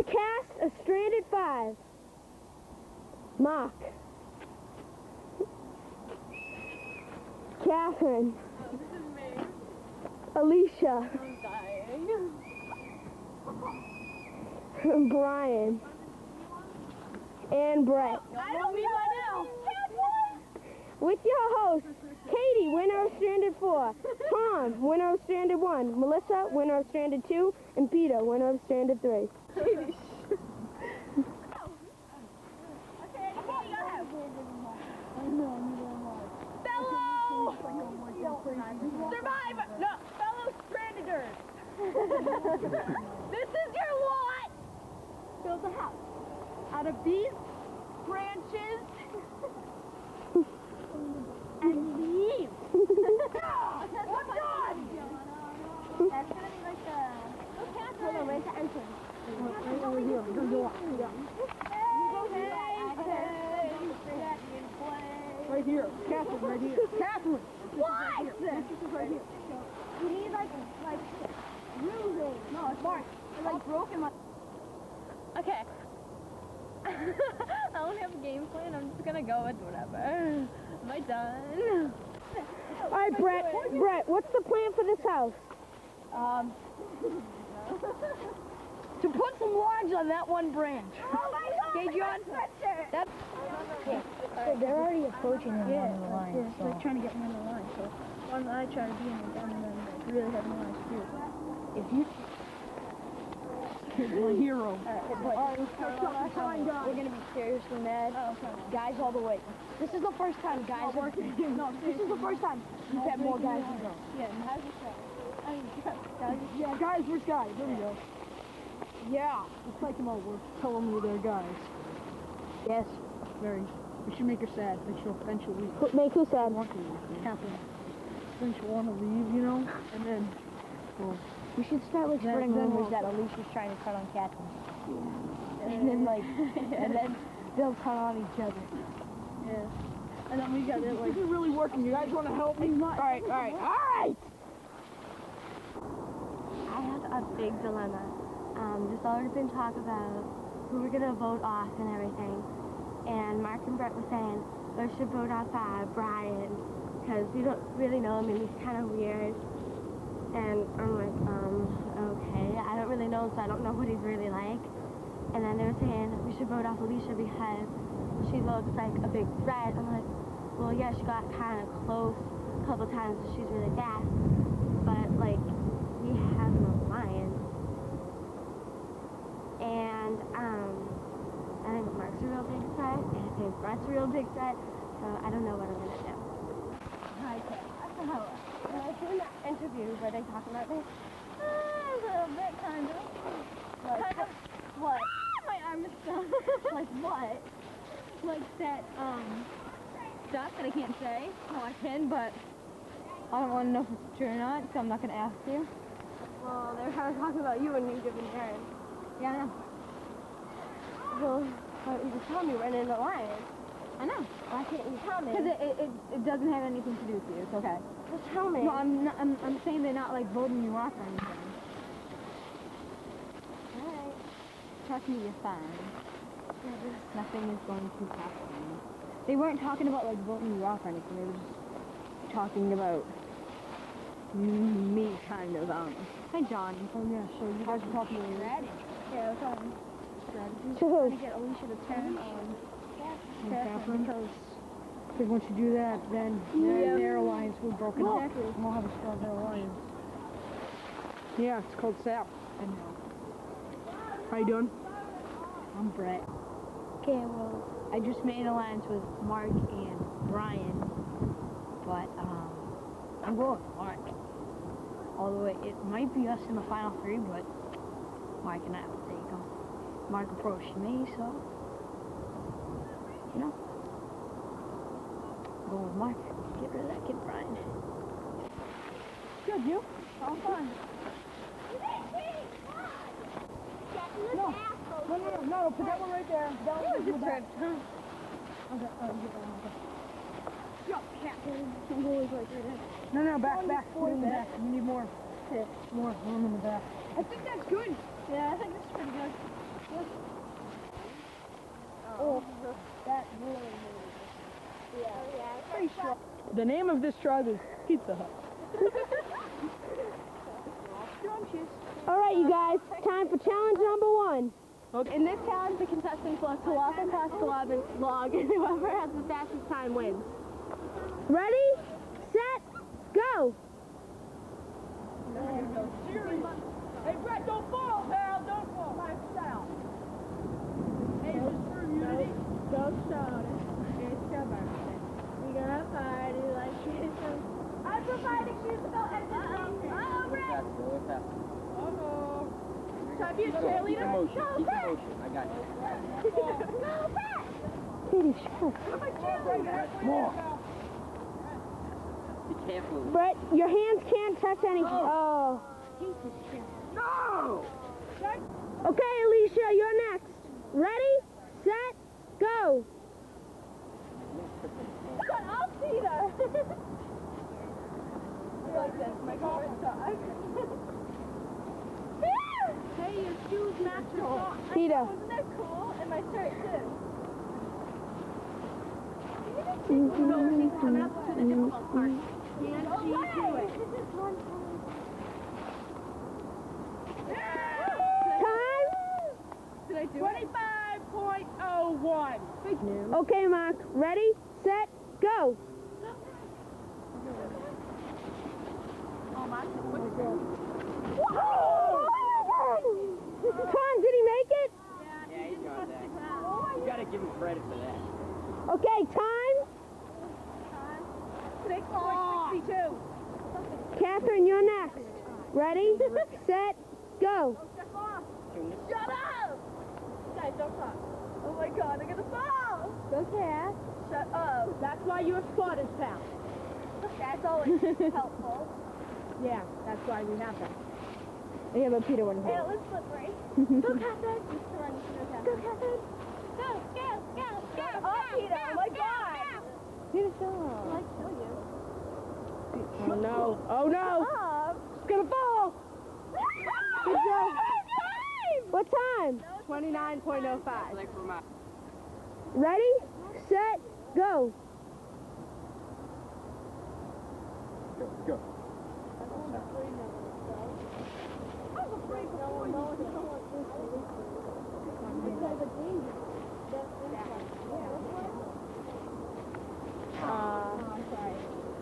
the cast of Stranded 5. Mark. Catherine. Oh, this is me. Alicia. I'm dying. Brian. And Brett. I don't me by now. With your hosts, Katie, winner of Stranded 4, Tom, winner of Stranded 1, Melissa, winner of Stranded 2, and Peter, winner of Stranded 3. Fellow survivor! No, fellow strandeders! This is your lot! Build a house. Out of these branches and leaves. Oh, God! That's gonna be like the where's the entrance? Right over here. Right here. Catherine, right here. Catherine! What? This is right here. You need like moving. No, it's Mark. I like broken my... Okay. I don't have a game plan. I'm just gonna go with whatever. Am I done? All right, Brett, what's the plan for this house? To put some logs on that one branch. Oh my God! Okay, John? That's... So they're already approaching him on the line. Yeah, so they're trying to get me on the line. So why don't I try to be in with them and then like, really have no line to do it. If you My hero. we're gonna be seriously mad. Oh, okay. Guys all the way. This is the first time guys are No, this is the first time we've had more guys than girls. Yeah, and how's this guy? I mean, guys, Yeah, guys, where's guys? There we go. Yeah, let's take them over. Tell them we're their guys. Yes. Very. We should make her sad. Make she'll eventually leave. Make who sad? Want to leave. Catherine. Then she'll want to leave, you know? And then, well, We should start like Then- spreading then rumors we'll- that Alicia's trying to cut on Catherine. And then like and then they'll cut on each other. yeah. And then we got it like... this is really working. You guys want to help me? All right. I have a big dilemma. There's already been talk about who we're gonna vote off and everything. And Mark and Brett were saying we should vote off Brian because we don't really know him and he's kind of weird. And I'm like, okay. I don't really know him, so I don't know what he's really like. And then they were saying we should vote off Alicia because she looks like a big threat. I'm like, well, yeah, she got kind of close a couple times, and she's really fast. But like, we have no lions. And I think Mark's a real big threat, and I think Brett's a real big threat. So I don't know what I'm gonna do. Hi, Kat. When I seen that interview where they talk about this, A little bit, kind of. Kind of. What? My arm is stuck. like what? Like that, stuff that I can't say. Well, I can, but I don't want to know if it's true or not, so I'm not going to ask you. Well, they're kind of talking about you and you giving Aaron. Yeah, I know. Well, why don't you just tell me when in the lion? I know. Why can't you tell me? Because it doesn't have anything to do with you. It's okay. Just tell me. No, I'm saying they're not, like, voting you off or anything. Alright. Trust me, you're fine. Nothing is going to happen. They weren't talking about, like, voting you off or anything. They were just talking about me, kind of. Hi, John. Oh, yeah, so you guys are talking to me. Yeah, we're talking strategy. To who? To get Alicia to turn on Catherine. Because once you do that, then Yeah. their alliance will be broken up. Exactly. And we'll have a stronger alliance. Yeah, it's called SAP. I know. How you doing? I'm Brett. Okay, well, I just made an alliance with Mark and Brian, but I'm going with Mark. Although it might be us in the final three, but Mark and I will take him. Mark approached me, so you know, go with Mark. Get rid of that kid, Brian. Good, you? All fun. No, put that one right there. That one Just in the back. tripped, huh? Okay, get that one, okay. Yo, Captain. I'm always like right there. No, back. Put it in the back. We need more. Yeah. More room in the back. I think that's good. Yeah, I think this is pretty good. Yeah. The name of this tribe is Pizza Hut. All right, you guys, time for challenge number 1. In this challenge, the contestants will have to walk across the log, and whoever has the fastest time wins. Ready, set, go. Hey, Brett, don't fall, pal. Don't fall. My style. Hey, just for unity. Don't shout it. It's your birthday. We're gonna party like it's I'm providing musical entertainment. Brett. What's that? Should I be a cheerleader? Emotion. Go, Keep Brett. emotion. I got you. Go, Brett. Katie, shut. I'm a cheerleader. More. Be careful. Brett, your hands can't touch anything. Oh. No! Okay, Alicia, you're next. Ready, set, go. Shut up, Peter. I like this. My favorite song. Hey, your shoes match your socks. Peter. Isn't that cool? And my shirt, too. No, she's coming up to the difficult part. Can she do it? Time. Did I do 25.01. Okay, Mark. Ready, set, go. Tom, did he make it? Yeah, he got that. You gotta give him credit for that. Okay, time. 6.62. Catherine, you're next. Ready, set, go. Shut up! Guys, don't talk. Oh my god, I'm gonna fall! Go, Cat. Shut up. That's why you're spotters, pal. That's always helpful. Yeah, that's why we have that. Yeah, but Peter wouldn't Hey, have it was slippery. Go, Catherine. Go, Catherine. Go, go, go, go, go, Peter. Oh my god. Peter, stop. I kill you. Oh, no. Oh, no. Stop. It's gonna fall. Good job. What time? 29.05. Like for my... Ready, set, go. Go.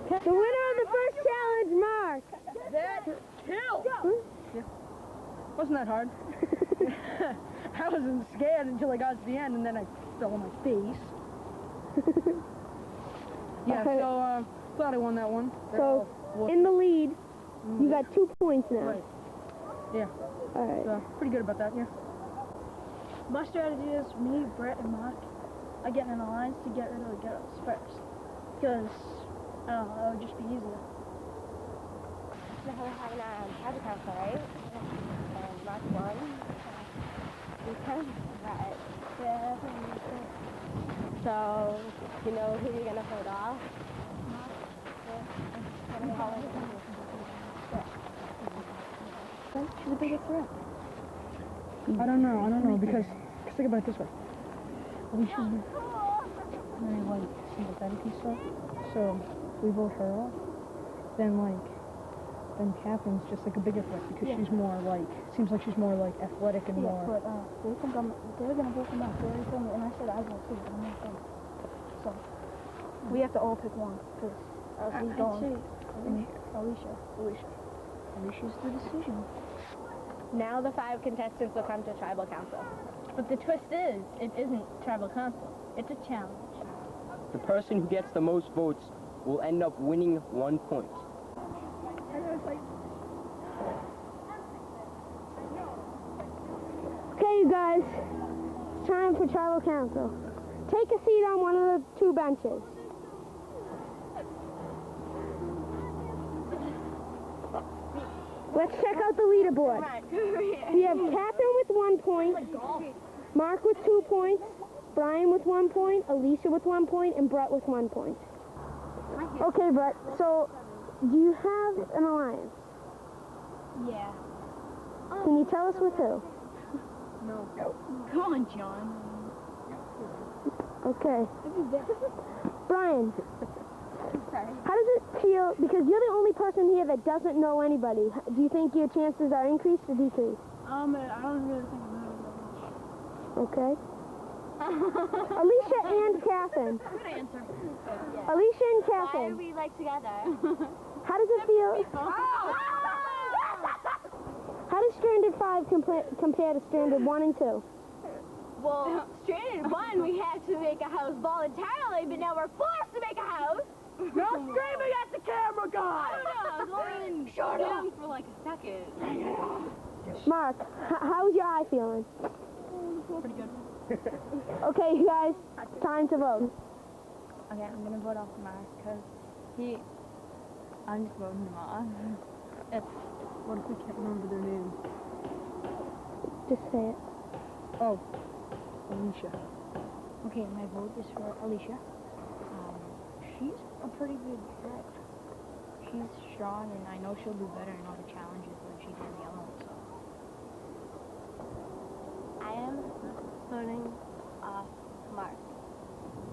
The winner of the first challenge, Mark. That killed. Wasn't that hard? I wasn't scared until I got to the end, and then I fell on my face. Yeah, so glad I won that one. So, in the lead, you got 2 points now. Right. Yeah. All right. So pretty good about that, yeah. My strategy is me, Brett, and Mark are getting in alliance to get rid of the girls first. Because, I don't know, that would just be easier. We're having a tribal council, right? And Mark won. Because Brett. Yeah. So, you know who we're gonna vote off? She's a bigger threat. I don't know, because think about it this way. Alicia's very, like, sympathetic and stuff, so we vote her off, then Catherine's just, like, a bigger threat, because she's more, like, seems like she's more, like, athletic and more... But they think they're gonna vote for Mark. They already told me, and I said I will too, but I'm not going. So, we have to all pick one, because he's going. Alicia. Alicia's the decision. Now the 5 contestants will come to tribal council. But the twist is, it isn't tribal council. It's a challenge. The person who gets the most votes will end up winning 1 point. Okay, you guys. It's time for tribal council. Take a seat on one of the 2 benches. Let's check out the leaderboard. We have Catherine with 1 point, Mark with 2 points, Brian with 1 point, Alicia with 1 point, and Brett with 1 point. Okay, Brett, so do you have an alliance? Yeah. Can you tell us with who? Come on, John. Okay. Brian, How does it feel, because you're the only person here that doesn't know anybody, do you think your chances are increased or decreased? I don't really think about it that much. Okay. Alicia and Catherine. Good answer. Alicia and Why are Catherine. we like together? How does it feel? How does Stranded 5 compare to Stranded 1 and 2? Well, Stranded 1, we had to make a house voluntarily, but now we're forced to make a house. No screaming at the camera, I guys! don't know, I was only shut up for like a second. Mark, how's your eye feeling? Pretty good. Okay, you guys, time to vote. Okay, I'm gonna vote off Mark because I'm just voting him off. What if we can't remember their names? Just say it. Oh, Alicia. Okay, my vote is for Alicia. She's a pretty good girl. She's strong, and I know she'll do better in all the challenges than she did in the other ones. So. I am voting off Mark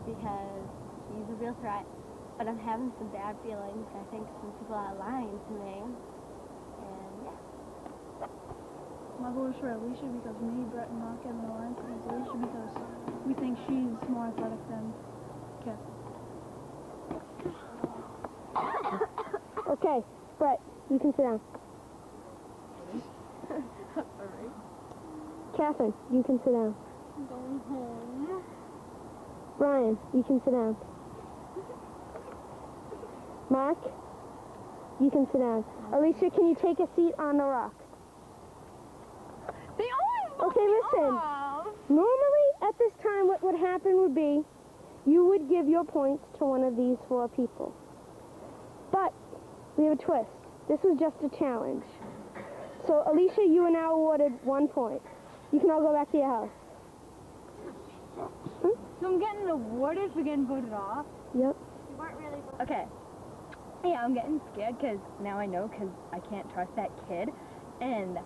because he's a real threat, but I'm having some bad feelings. I think some people are lying to me, and yeah. My vote is for Alicia because me, Brett, and Mark have an alliance against Alicia because we think she's more athletic than Catherine. Okay, Brett, you can sit down. Catherine, you can sit down. I'm going home. Brian, you can sit down. Mark, you can sit down. Alicia, can you take a seat on the rock? They always vote Okay, me listen. off. Normally, at this time, what would happen would be you would give your points to one of these 4 people. But we have a twist. This was just a challenge. So, Alicia, you are now awarded 1 point. You can all go back to your house. So I'm getting awarded for getting voted off? Yep. You weren't really voting. Okay. Yeah, I'm getting scared because now I know because I can't trust that kid. And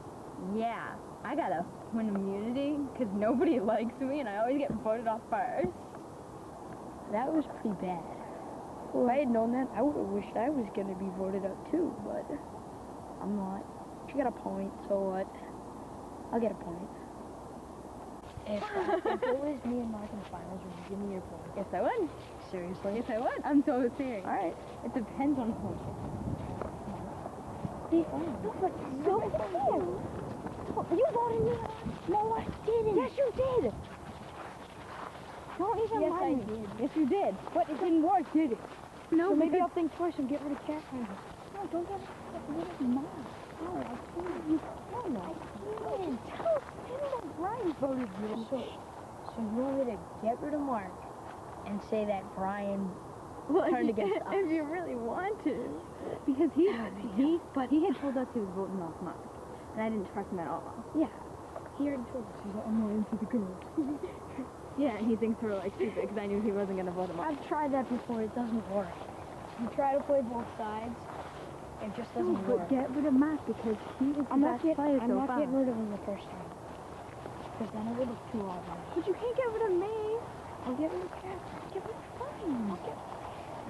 yeah, I gotta win immunity because nobody likes me and I always get voted off first. That was pretty bad. If I had known that, I would have wished I was gonna be voted out too, but I'm not. She got a point, so what? I'll get a point. If it was me and Mark in the finals, would you give me your point? Yes, I would. Seriously? Yes, I would. I'm so serious. All right. It depends on who. No, but so you voted me off. No, I didn't. Yes, you did. Don't even lie. Yes, I did. Yes, you did. But it didn't work, did it? No, so maybe I'll think twice and get rid of Catherine. No, don't get rid of Mark. No, I can't. No, I can't. Tell him that Brian voted you. So you want me to get rid of Mark and say that Brian turned against us? If you really want to. Because he had told us he was voting off Mark. And I didn't trust him at all. Yeah. He already told us. He's like, I'm not into the girls. Yeah, and he thinks we're like stupid because I knew he wasn't going to vote him off. I've tried that before. It doesn't work. You try to play both sides. It just doesn't work. But get rid of Matt because he is the best player so far. I'm not getting rid of him the first time. Because then it would look too obvious. But you can't get rid of me. I'll get rid of Catherine. Get rid of Brian.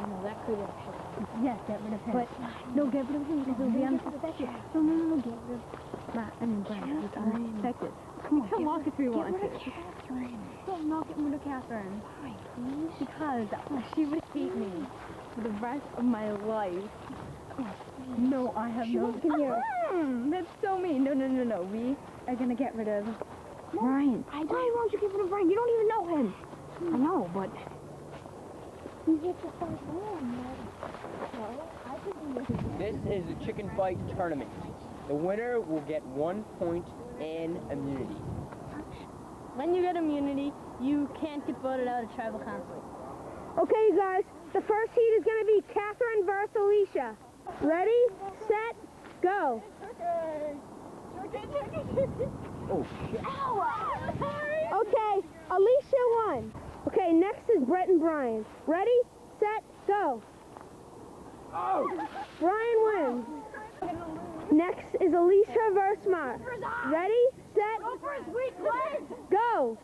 You know, that could actually. Yes, get rid of him. But no, get rid of him because it'll be unexpected. No, get rid of Matt. I mean, Brian. It's unexpected. Come on, come on if we want to. Get rid of Catherine. No, I'm not getting rid of Catherine. Why, please? Because she would hate me for the rest of my life. No, I have no. That's so mean. No. We are gonna get rid of Brian. Why won't you get rid of Brian? You don't even know him. I know, but he gets the first one. This is a chicken fight tournament. The winner will get 1 point and immunity. When you get immunity, you can't get voted out of tribal council. Okay, you guys, the first heat is going to be Catherine versus Alicia. Ready, set, go. Oh, shit. Okay, Alicia won. Okay, next is Brett and Brian. Ready, set, go. Oh! Brian wins. Next is Alicia versus Mark. Ready, set, go.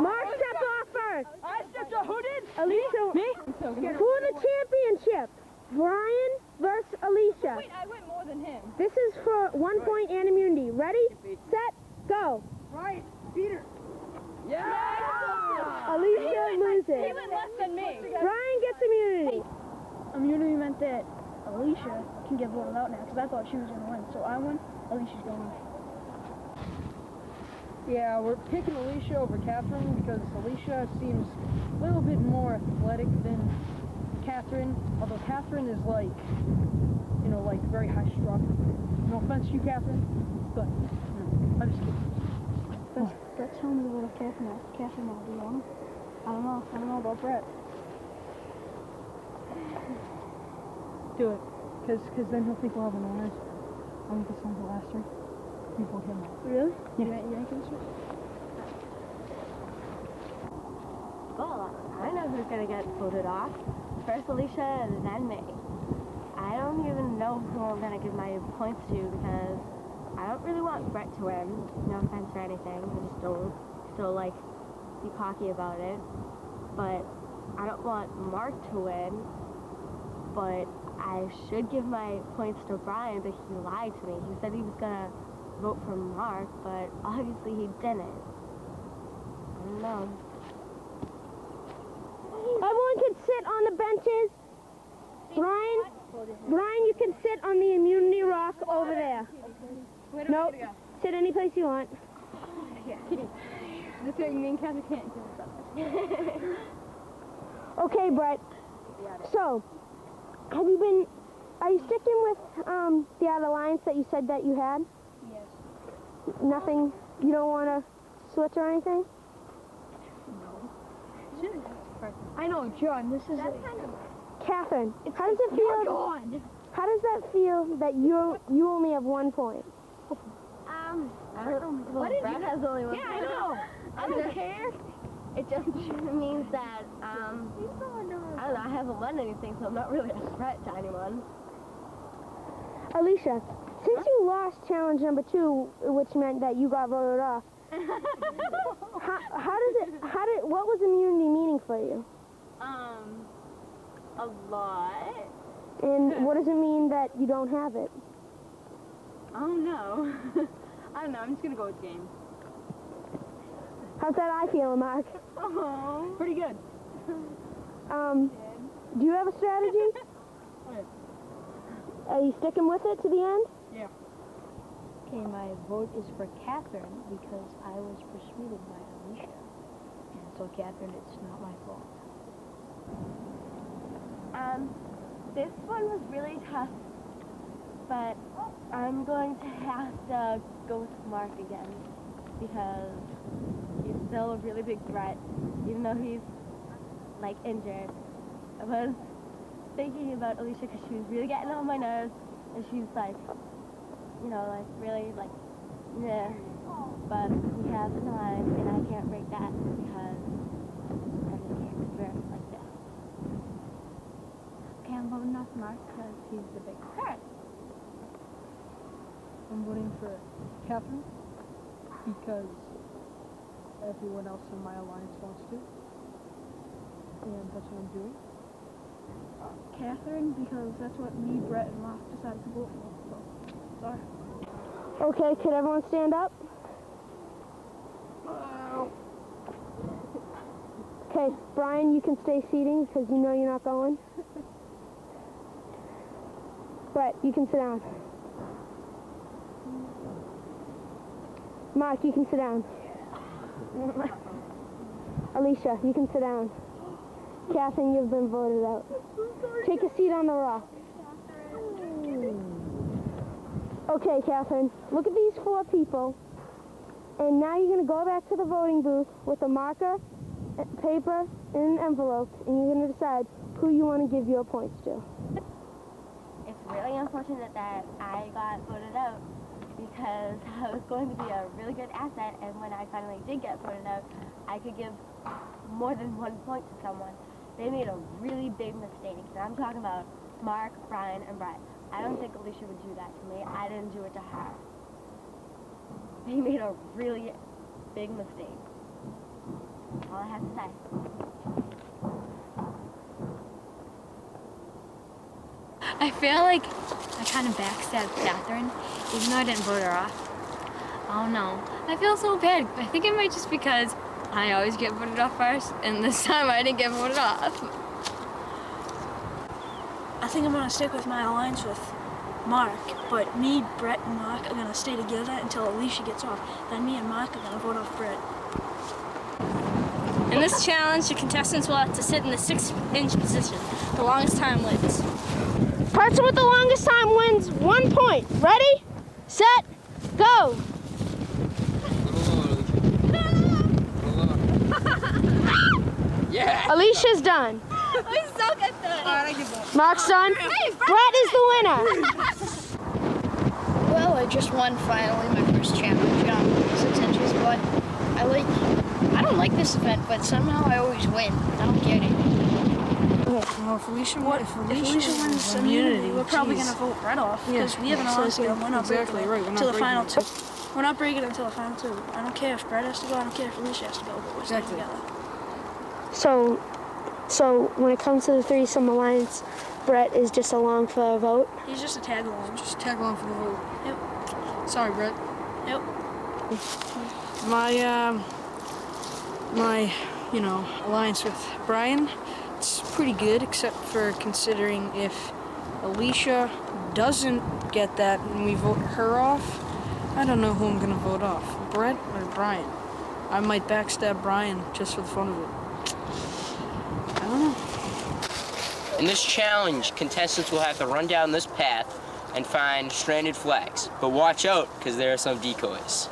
Mark, step off first. first. I stepped up. Who did? Alicia. Me? For the championship, Brian versus Alicia. Wait, I went more than him. This is for 1 point and immunity. Ready, set, go. Right, Peter. Yeah! Alicia loses. He went less than me. Brian gets immunity. Immunity meant that Alicia can get voted out now, because I thought she was going to win. So I win, Alicia's going to win. Yeah, we're picking Alicia over Catherine because Alicia seems a little bit more athletic than Catherine. Although Catherine is like, you know, like very high strung. No offense to you, Catherine, but I'm just kidding. Brett's telling me about Catherine now. Catherine now, do you want him? I don't know about Brett. Do it, because then he'll think we'll have an honors. I think it's one of the last three. You vote him out. Really? Yeah. You ain't gonna switch? Well, I know who's gonna get voted off. First Alicia and then me. I don't even know who I'm gonna give my points to because I don't really want Brett to win. No offense or anything. I just don't still like be cocky about it. But I don't want Mark to win. But I should give my points to Brian, but he lied to me. He said he was gonna vote for Mark, but obviously he didn't. I don't know. Everyone can sit on the benches. Brian, you can sit on the immunity rock over there. Nope. Sit any place you want. The thing, me and Catherine can't do something. Okay, Brett. So, are you sticking with the other alliance that you said that you had? Yes. Nothing, you don't want to switch or anything? I know, John, this is Catherine, how does it feel? How does that feel that you only have 1 point? I don't know. Well, Brett has only one. Yeah, I know. I don't care. It just means that, I don't know, I haven't won anything, so I'm not really a threat to anyone. Alicia, since you lost challenge number 2, which meant that you got voted off, what was immunity meaning for you? A lot. And what does it mean that you don't have it? Oh, no. I don't know, I'm just gonna go with game. How's that eye feeling, Mark? Oh. Pretty good. Do you have a strategy? Are you sticking with it to the end? Yeah. Okay, my vote is for Catherine because I was persuaded by Alicia. And so, Catherine, it's not my fault. This one was really tough, but I'm going to have to go with Mark again because he's still a really big threat, even though he's, like, injured. I was thinking about Alicia because she was really getting on my nerves, and she's, like, you know, like, really, like, yeah. But we have an alliance, and I can't break that because I just can't bear it like this. Okay, I'm voting off Mark because he's the big threat. I'm voting for Catherine because everyone else in my alliance wants to. And that's what I'm doing. Catherine because that's what me, Brett, and Mark decided to vote for. So, sorry. Okay, could everyone stand up? Okay, Brian, you can stay seating because you know you're not going. Brett, you can sit down. Mark, you can sit down. Alicia, you can sit down. Catherine, you've been voted out. Take a seat on the rock. Okay, Catherine, look at these 4 people. And now you're going to go back to the voting booth with a marker, paper, and an envelope, and you're going to decide who you want to give your points to. It's really unfortunate that I got voted out because I was going to be a really good asset, and when I finally did get voted out, I could give more than 1 point to someone. They made a really big mistake, and I'm talking about Mark, Brian, and Brett. I don't think Alicia would do that to me. I didn't do it to her. They made a really big mistake. All I have to say. I feel like I kind of backstabbed Catherine, even though I didn't vote her off. I don't know. I feel so bad. I think it might just because I always get voted off first, and this time I didn't get voted off. I think I'm gonna stick with my alliance with Mark, but me, Brett, and Mark are gonna stay together until Alicia gets off. Then me and Mark are gonna vote off Brett. In this challenge, the contestants will have to sit in the 6-inch position. The longest time wins. Person with the longest time wins 1 point. Ready, set, go. Yeah. Alicia's done. We suck at this. Mark's done. Brett is the winner. Well, I just won finally my first challenge on 6 inches, but I don't like this event, but somehow I always win. I don't get it. Well, if Alicia wins immunity, we're probably gonna vote Brett off because we have an alliance together. We're not breaking it until the final two. We're not breaking it until the final two. I don't care if Brett has to go. I don't care if Alicia has to go. But we're staying together. So when it comes to the threesome alliance, Brett is just along for a vote. He's just a tag along. Just tag along for the vote. Yep. Sorry, Brett. Yep. My alliance with Brian, it's pretty good, except for considering if Alicia doesn't get that and we vote her off, I don't know who I'm gonna vote off, Brett or Brian. I might backstab Brian just for the fun of it. I don't know. In this challenge, contestants will have to run down this path and find stranded flags. But watch out, because there are some decoys.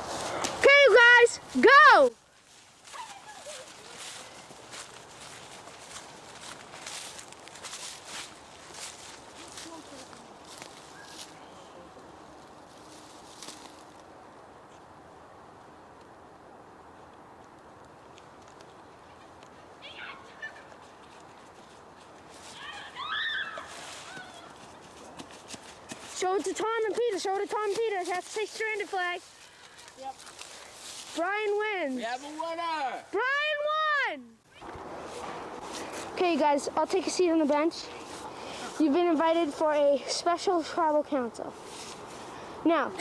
Okay, you guys, go! Show it to Tom and Peter. Show it to Tom and Peter. It has to say stranded flag. Yep. Brian wins. We have a winner! Brian won! Okay, guys, I'll take a seat on the bench. You've been invited for a special tribal council. Now, in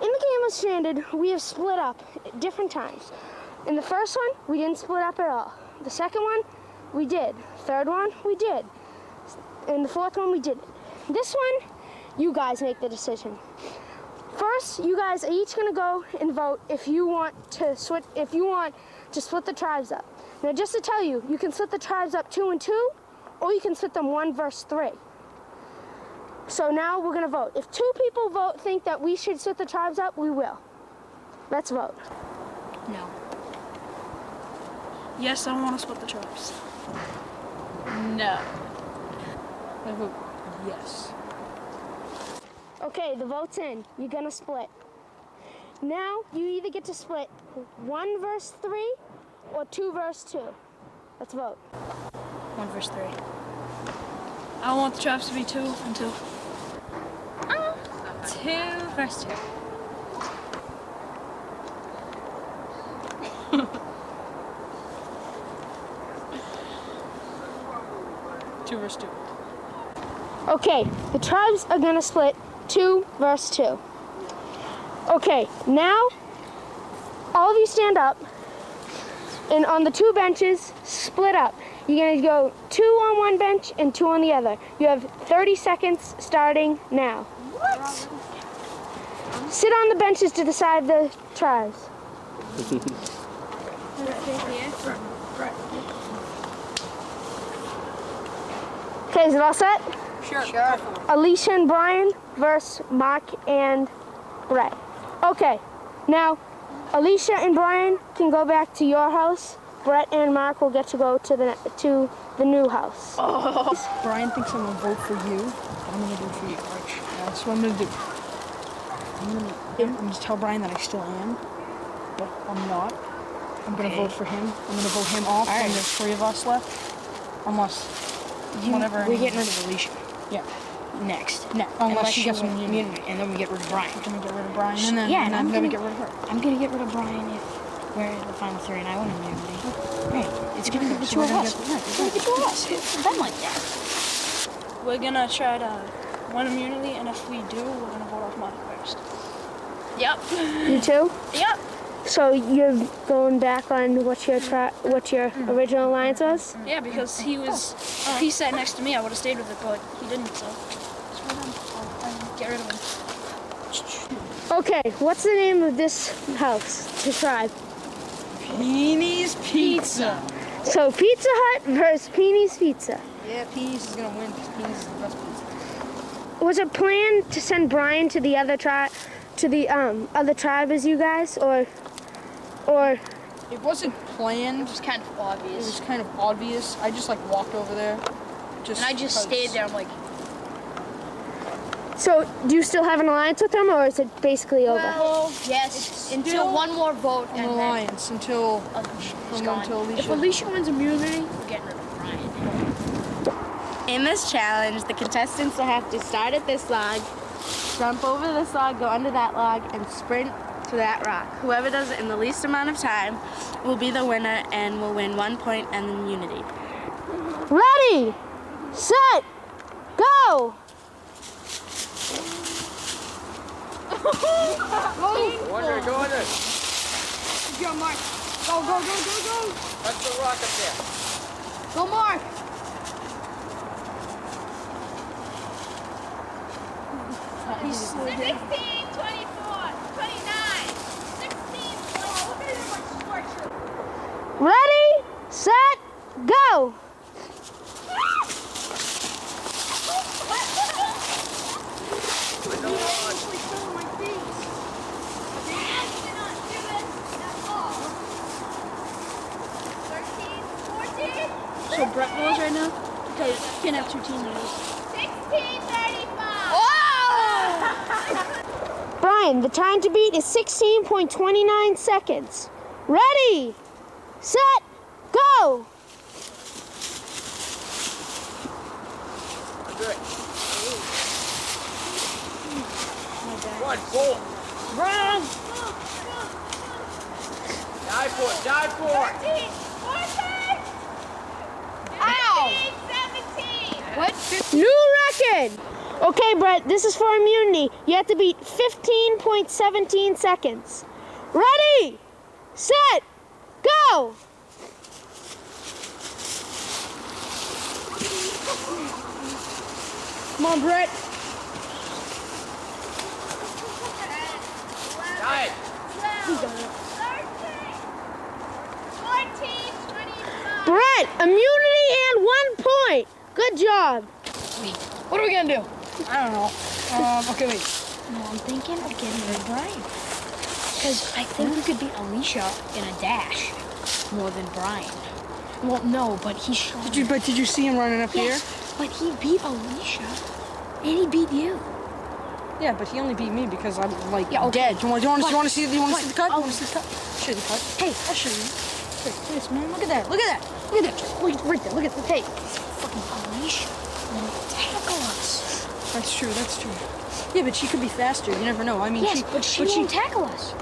the game of Stranded, we have split up at different times. In the first one, we didn't split up at all. The second one, we did. Third one, we did. And the fourth one, we didn't. This one, you guys make the decision. First, you guys are each gonna go and vote if you want to split the tribes up. Now, just to tell you, you can split the tribes up 2 and 2, or you can split them 1 versus 3. So now we're gonna vote. If 2 people think that we should split the tribes up, we will. Let's vote. No. Yes, I want to split the tribes. No. I vote yes. Okay, the vote's in. You're gonna split. Now, you either get to split 1 versus 3 or 2 versus 2. Let's vote. 1 versus 3. I don't want the tribes to be 2 and 2. 2 versus 2. Two versus two. Okay, the tribes are gonna split 2 versus 2. Okay, now all of you stand up, and on the 2 benches, split up. You're gonna go 2 on one bench and 2 on the other. You have 30 seconds starting now. What? Sit on the benches to decide the tribes. Okay, is it all set? Sure. Alicia and Brian versus Mark and Brett. Okay, now Alicia and Brian can go back to your house. Brett and Mark will get to go to the new house. Brian thinks I'm gonna vote for you. I'm gonna vote for you, Arch. That's what I'm gonna do. I'm gonna tell Brian that I still am, but I'm not. I'm gonna vote for him. I'm gonna vote him off when there's 3 of us left. Unless whatever. We're getting rid of Alicia. Yeah. Next. No, unless she she gets wins immunity. and then we get rid of Brian. I'm gonna get rid of Brian, and then Yeah, and and I'm I'm gonna gonna- get rid of her. I'm gonna get rid of Brian if We're the final three, and I won immunity. Right. It's gonna be the two of us. It's gonna be the two of us. It's been like that. We're gonna try to win immunity, and if we do, we're gonna vote off Mark first. Yep. You too? Yep. So you're going back on what your original alliance was? Yeah, because if he sat next to me, I would have stayed with it, but he didn't, so. I'll get rid of him. Okay, what's the name of this house, the tribe? Peenie's Pizza. So Pizza Hut versus Peenie's Pizza. Yeah, Peenie's is gonna win because Peenie's is the best pizza. Was it planned to send Brian to the other tribe, other tribe as you guys, or? It wasn't planned. It was kind of It obvious. was kind of obvious. I just like walked over there. And I just stayed there. I'm like, So do you still have an alliance with them, or is it basically over? well, yes. Until one more vote An and alliance until then gone. until If Alicia. Alicia wins immunity, we're getting rid of Brian. In this challenge, the contestants will have to start at this log, jump over this log, go under that log, and sprint to that rock. Whoever does it in the least amount of time will be the winner and will win 1 point and immunity. Ready, set, go! Go under. Good job, Mark. Go, go, go, go, go. That's the rock up there. Go, Mark. He's 16, 24, 29, 16, Ready, set, go! So Brett goes right now? Because you can't have two team leaders. 16:35. Brian, the time to beat is 16.29 seconds. Ready, set, go! Good. One, four. Run! Dive for it. Dive for it. 17. What? New record! Okay, Brett, this is for immunity. You have to beat 15.17 seconds. Ready, set, go! Come on, Brett. Dive. 14, 25. Brett, immunity and 1 point. Good job. Wait, what are we gonna do? I don't know. Okay, wait. No, I'm thinking of getting rid of Brian. Because I think we could beat Alicia in a dash more than Brian. Well, no, but he's strong. Did you see him running up Yes, but he beat Alicia and he beat you. here? Yeah, but he only beat me because I'm like Yeah, okay. dead. Do you want to see the cut? I'll- You want to see the cut? Show you the cut. Hey, I'll show you. Look at this, man. Look at that. Look at that. Look at that. look right there. Look at the tape. Fucking Alicia will tackle us. That's true. That's true. Yeah, but she could be faster. You never know. I mean, Yes, but she won't tackle us.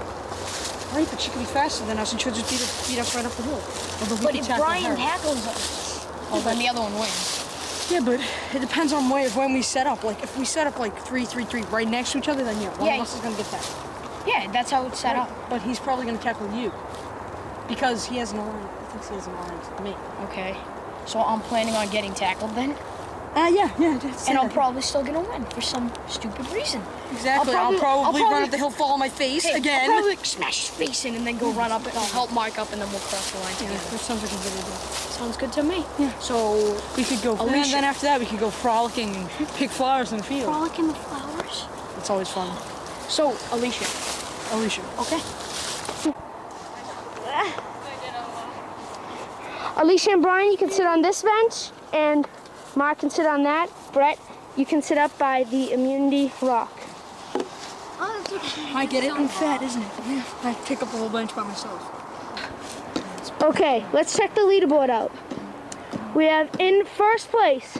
right, but she could be faster than us, and she'll just beat us right up the hill. Although we But could if tackle Brian her. tackles us, then the other one wins. Yeah, but it depends on when we set up. Like, if we set up like 3-3-3 right next to each other, then yeah, one Yeah. of us is gonna get tackled. Yeah, that's how it's set up. But he's probably gonna tackle you because he has an alliance. I think he has an alliance with me. Okay. So I'm planning on getting tackled then, Yeah. and I'm probably still gonna win for some stupid reason. Exactly. I'll I'll probably- probably run up the hill, fall on my face Hey, again. I'll probably smash his face in and then go run up and I'll help Mark up and then we'll cross the line Yeah, together. that sounds like a good idea. Sounds good to me. Yeah. So We could go. And Alicia. then after that, we could go frolicking and pick flowers in the field. frolic in the flowers. It's always fun. So Alicia. Alicia. Okay. Alicia and Brian, you can sit on this bench, and Mark can sit on that. Brett, you can sit up by the immunity rock. I get it. I'm fat, isn't it? Yeah. I pick up a whole bunch by myself. Okay, let's check the leaderboard out. We have in first place,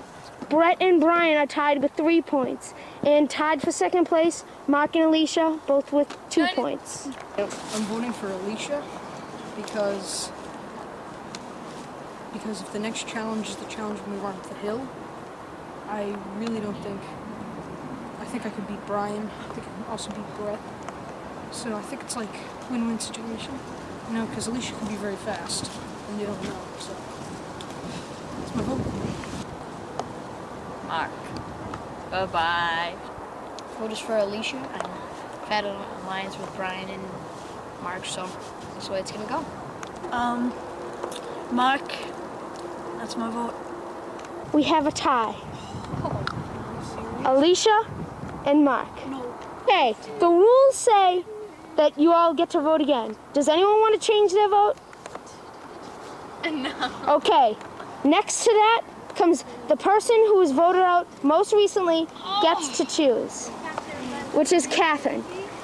Brett and Brian are tied with 3 points. And tied for second place, Mark and Alicia, both with 2 points. I'm voting for Alicia because if the next challenge is the challenge when we run up the hill, I really don't think. I think I could beat Brian. I think I can also beat Brett. So I think it's like win-win situation. You know, because Alicia can be very fast, and you don't know. So that's my hope. Mark. Bye-bye. Vote is for Alicia. I've had an alliance with Brian and Mark, so that's the way it's gonna go. Mark. That's my vote. We have a tie. Alicia and Mark. Okay, the rules say that you all get to vote again. Does anyone want to change their vote? No. Okay, next to that comes the person who was voted out most recently gets to choose, which is Catherine.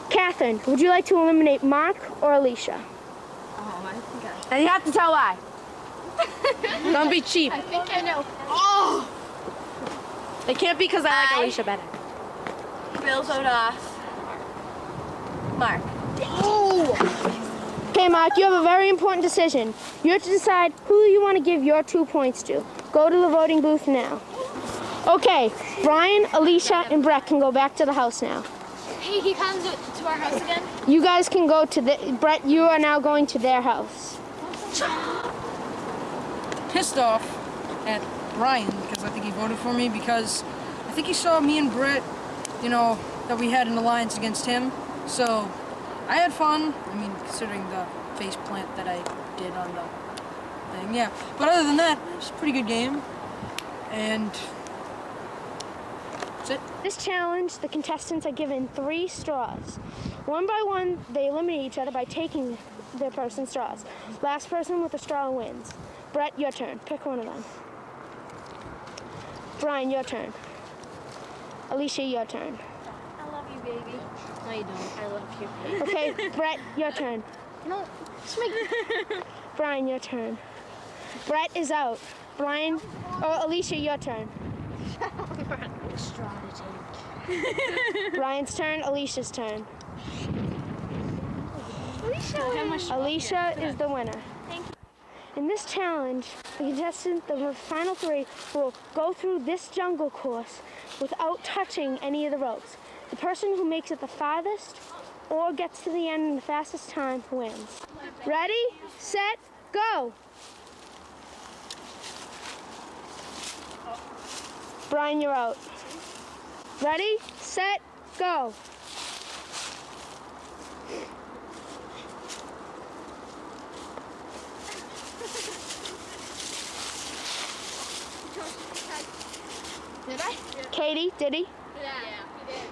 Catherine, would you like to eliminate Mark or Alicia? And you have to tell why. Don't be cheap. I think I know. It can't be because I like Alicia better. Bill's vote off. Mark. Okay, Mark, you have a very important decision. You have to decide who you want to give your 2 points to. Go to the voting booth now. Okay, Brian, Alicia, and Brett can go back to the house now. He comes to our house again? You guys can go to Brett, you are now going to their house. Pissed off at Brian because I think he voted for me because I think he saw me and Brett, you know, that we had an alliance against him. So I had fun. I mean, considering the face plant that I did on the thing, yeah. But other than that, it was a pretty good game. And that's it. This challenge, the contestants are given 3 straws. One by one, they eliminate each other by taking their person's straws. Last person with a straw wins. Brett, your turn. Pick one of them. Brian, your turn. Alicia, your turn. I love you, baby. No, you don't. I love you. Okay, Brett, your turn. No, just make Brian, your turn. Brett is out. Brian, or Alicia, your turn. straw to take. Brian's turn, Alicia's turn. Alicia is the winner. In this challenge, the contestant, the final 3, will go through this jungle course without touching any of the ropes. The person who makes it the farthest or gets to the end in the fastest time wins. Ready, set, go! Brian, you're out. Ready, set, go! Did I? Katie, did he? Yeah, he did.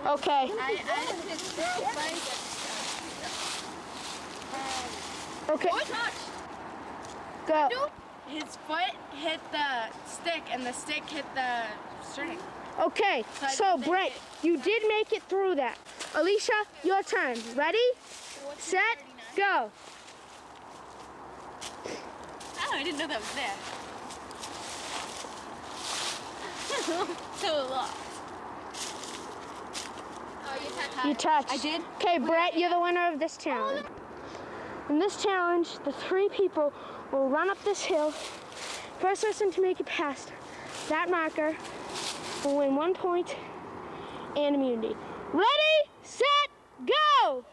Okay. Okay, go. His foot hit the stick, and the stick hit the string. Okay, so Brett, you did make it through that. Alicia, your turn. Ready, set, go. Oh, I didn't know that was there. So lost. Oh, you touched. You touched. I did? Okay, Brett, you're the winner of this challenge. In this challenge, the 3 people will run up this hill. First person to make it past that marker will win 1 point and immunity. Ready, set, go!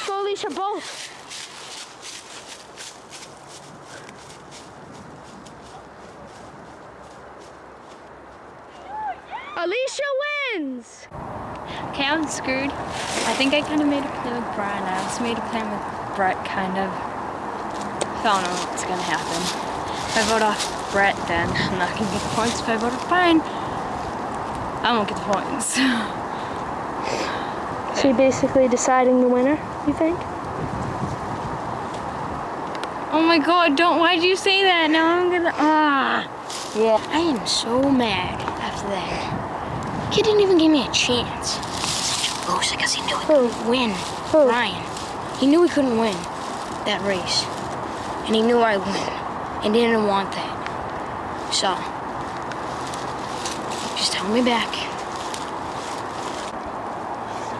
Go, Alicia, both. Alicia wins! Okay, I'm screwed. I think I kind of made a plan with Brian. I also made a plan with Brett, kind of. So I don't know what's going to happen. If I vote off Brett, then I'm not going to get the points. If I vote off Brian, I won't get the points. So you're basically deciding the winner, you think? Oh my god, why'd you say that? Now I'm gonna, Yeah. I am so mad after that. Kid didn't even give me a chance. Such a loser because he knew he couldn't win. Who? Brian. He knew he couldn't win. that race. And he knew I'd win. And didn't want that. So, just tell me back.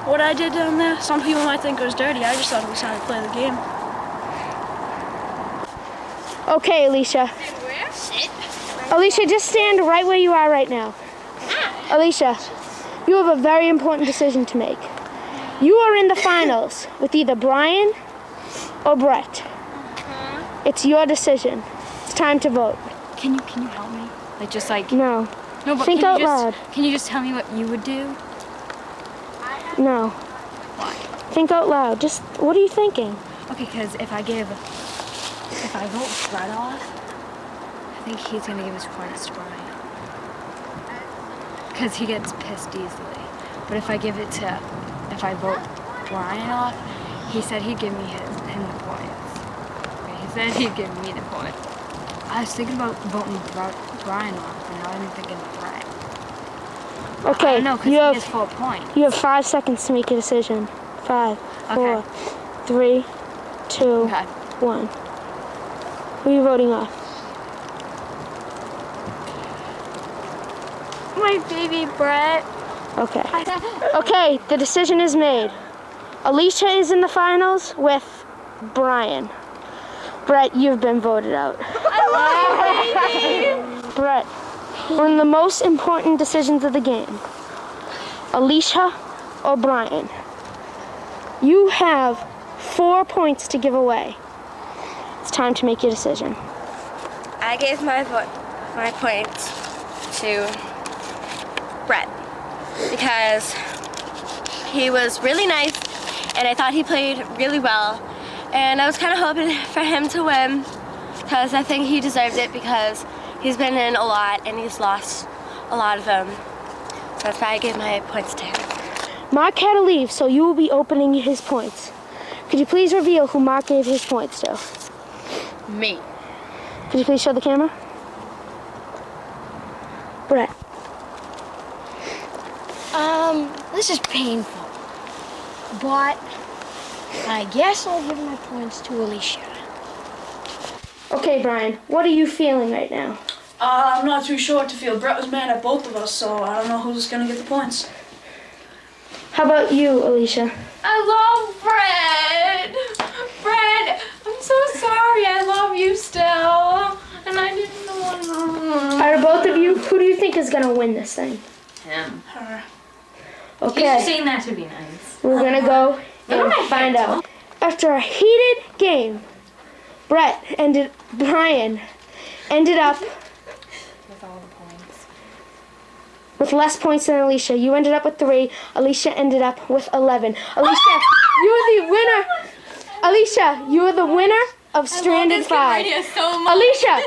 What I did down there, some people might think it was dirty. I just thought it was how to play the game. Okay, Alicia. Sit. Alicia, just stand right where you are right now. Alicia, you have a very important decision to make. You are in the finals with either Brian or Brett. It's your decision. It's time to vote. Can you help me? Like just like No. no, but Think can out you just, loud. Can you just tell me what you would do? No. Why? Think out loud. Just, what are you thinking? Okay, because if I vote Brett off, I think he's gonna give his points to Brian. Because he gets pissed easily. But if I vote Brian off, he said he'd give him the points. Okay, he said he'd give me the points. I was thinking about voting Brian off, but now I'm thinking Brett. I Okay, don't know, because he gets 4 points. you have 5 seconds to make a decision. 5, 4, Okay. 3, 2, Okay. 1. Who are you voting off? My baby Brett. Okay. Okay, the decision is made. Alicia is in the finals with Brian. Brett, you've been voted out. Brett, one of the most important decisions of the game. Alicia or Brian? You have 4 points to give away. It's time to make your decision. I gave my points to Brett because he was really nice and I thought he played really well, and I was kind of hoping for him to win because I think he deserved it because he's been in a lot and he's lost a lot of them. So that's why I gave my points to him. Mark had to leave, so you will be opening his points. Could you please reveal who Mark gave his points to? Me. Could you please show the camera? Brett. This is painful. But I guess I'll give my points to Alicia. Okay, Brian, what are you feeling right now? I'm not too sure what to feel. Brett was mad at both of us, so I don't know who's gonna get the points. How about you, Alicia? I love Fred. Fred, I'm so sorry. I love you still. And I didn't want to. Out of both of you, who do you think is gonna win this thing? Him. Her. Okay, saying that to be nice. we're gonna go and find out. After a heated game, Brian ended up With all the points. with less points than Alicia. You ended up with 3. Alicia ended up with 11. Alicia, you are the winner. Alicia, you are the winner of Stranded 5. So much. Alicia,